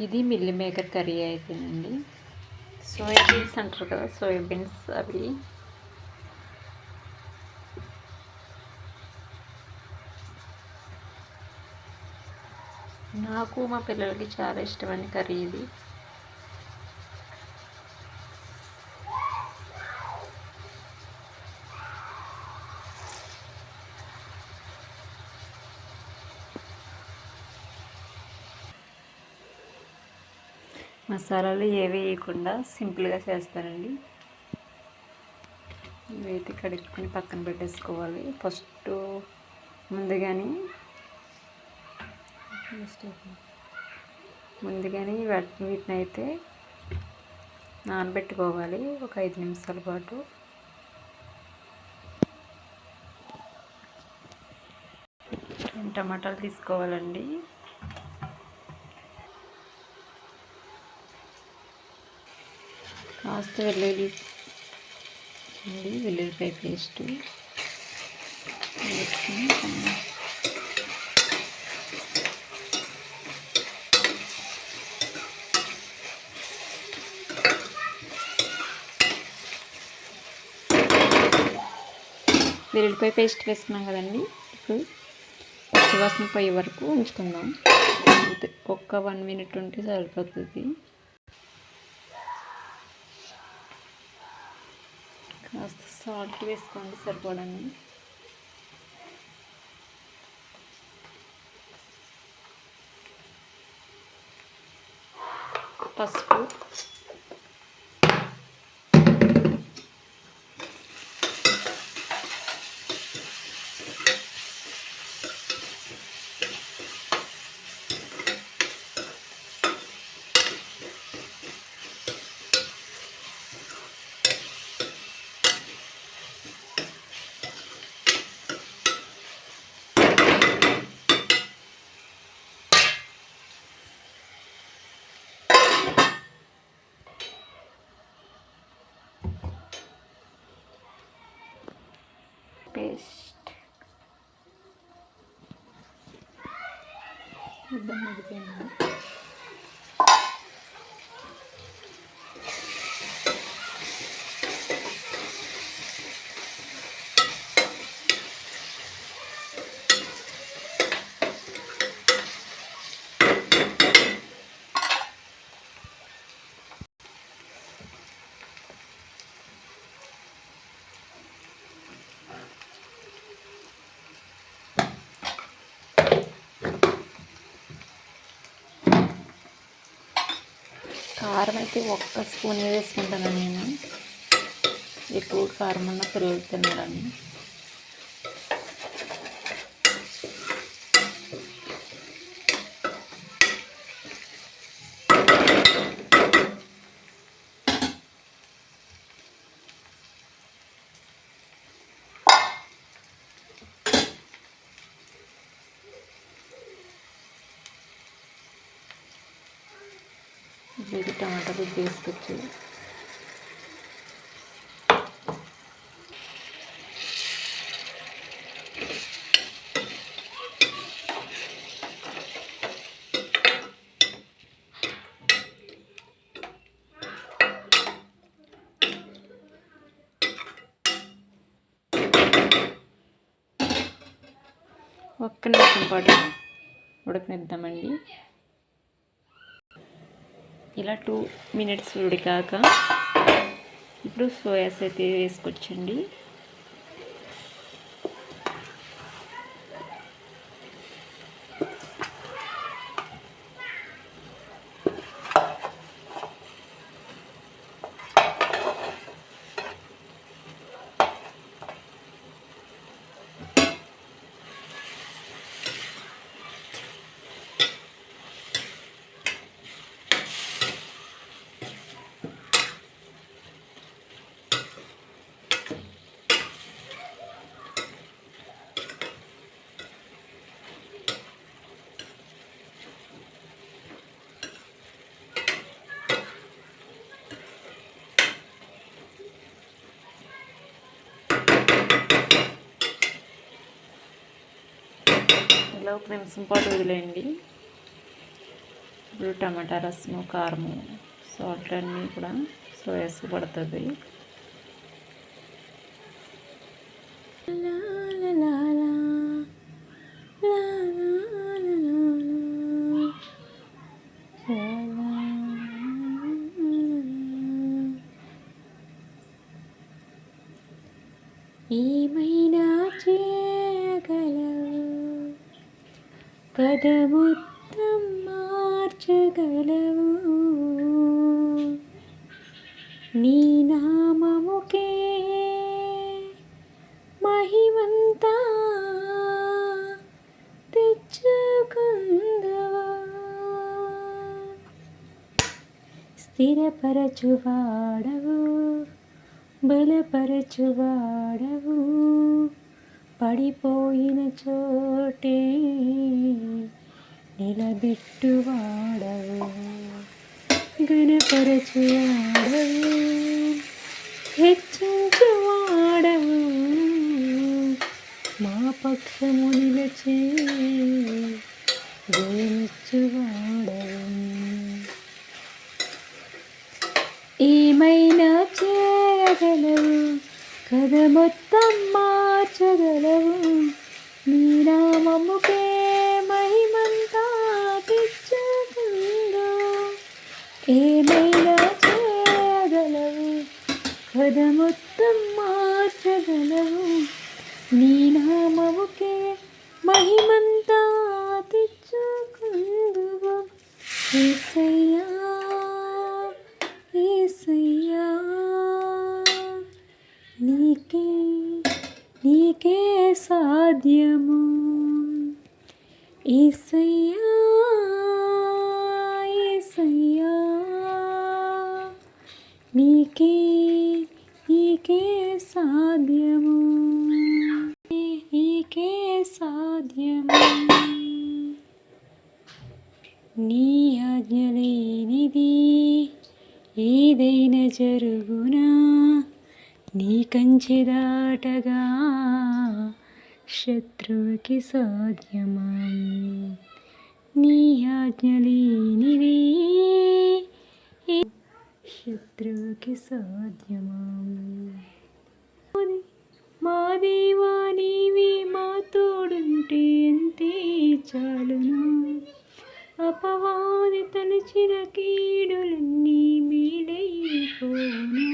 ఇది meal maker curry అయితేనండి. Soybeans అంటారు కదా, సోయాబీన్స్ అవి నాకు మా పిల్లలకి చాలా ఇష్టమైన కర్రీ ఇది. మసాలాలు ఏవి వేయకుండా సింపుల్గా చేస్తానండి. ఇవైతే కడుక్కొని పక్కన పెట్టేసుకోవాలి. ఫస్ట్ ముందుగానే వీటిని అయితే నానబెట్టుకోవాలి ఒక 5 నిమిషాల పాటు. టమాటాలు తీసుకోవాలండి. కాస్త వెల్లుల్లిపాయ పేస్ట్ వేసుకొని వెల్లుల్లిపాయ పేస్ట్ వేసుకున్నాం కదండి. ఇప్పుడు పచ్చివాసన పోయే వరకు ఉంచుకుందాం. ఒక్క 1 మినిట్ ఉంటే సరిపోతుంది. కాస్త సాల్ట్ వేసుకోండి సరిపోడండి. పసుపు, పేస్ట్ ఉడికిపోయింది. కారం అయితే 1 స్పూన్ వేసుకుంటాను నేను. ఎక్కువ కారం ఉన్న పిల్లలు తినరని. ఇది టమాటా గుజ్జు వేసుకోవచ్చు. ఒక్క నిమిషం పాటు ఉడకనిద్దామండి. ఇలా 2 మినిట్స్ ఉడికాక ఇప్పుడు సోయాస్ అయితే వేసుకొచ్చండి. ఇలా 1 నిమిషం పాటు వదిలేయండి. ఇప్పుడు టమాటా రసము, కారము, సాల్ట్ అన్నీ కూడా సోయాస్ పడుతుంది. ఏమైనా చేయగలవు, కథ మొత్తం మార్చగలవు, నీ నామముకే మహిమంతా తెచ్చుకుందవా, స్థిరపరచువాడవు, బలపరచువాడవు, పడిపోయిన చోటే నిలబెట్టువాడవు, ఘనపరచువాడవు, హెచ్చించువాడవు, మా పక్షము నిలిచి జయమిచ్చువాడవు. ఏమైనా చేయగలవు, కథ మొత్తం మార్చగలవు, నీ నామముకే మహిమంతా తెచ్చుకుందో. ఏమైనా చేయగలవు, కథ మొత్తం మార్చగలవు, నీ నామముకే మహిమంతా తెచ్చుకుందువు. యేసయ్యా యేసయ్యా, నీకే సాధ్యము. యేసయ్యా యేసయ్యా, నీకే సాధ్యము, నీకే సాధ్యము. నీ ఆజ్ఞ లేనిది ఏదైనా జరుగునా, నీ కంచె దాటగా శత్రువుకి సాధ్యమా, నీ ఆజ్ఞ లేనిది శత్రువుకి సాధ్యమా. మా దేవా నీవే మా తోడుంటే ఎంతే చాలును, అపవాది తలచిన కీడులన్నీ మేలైపోను.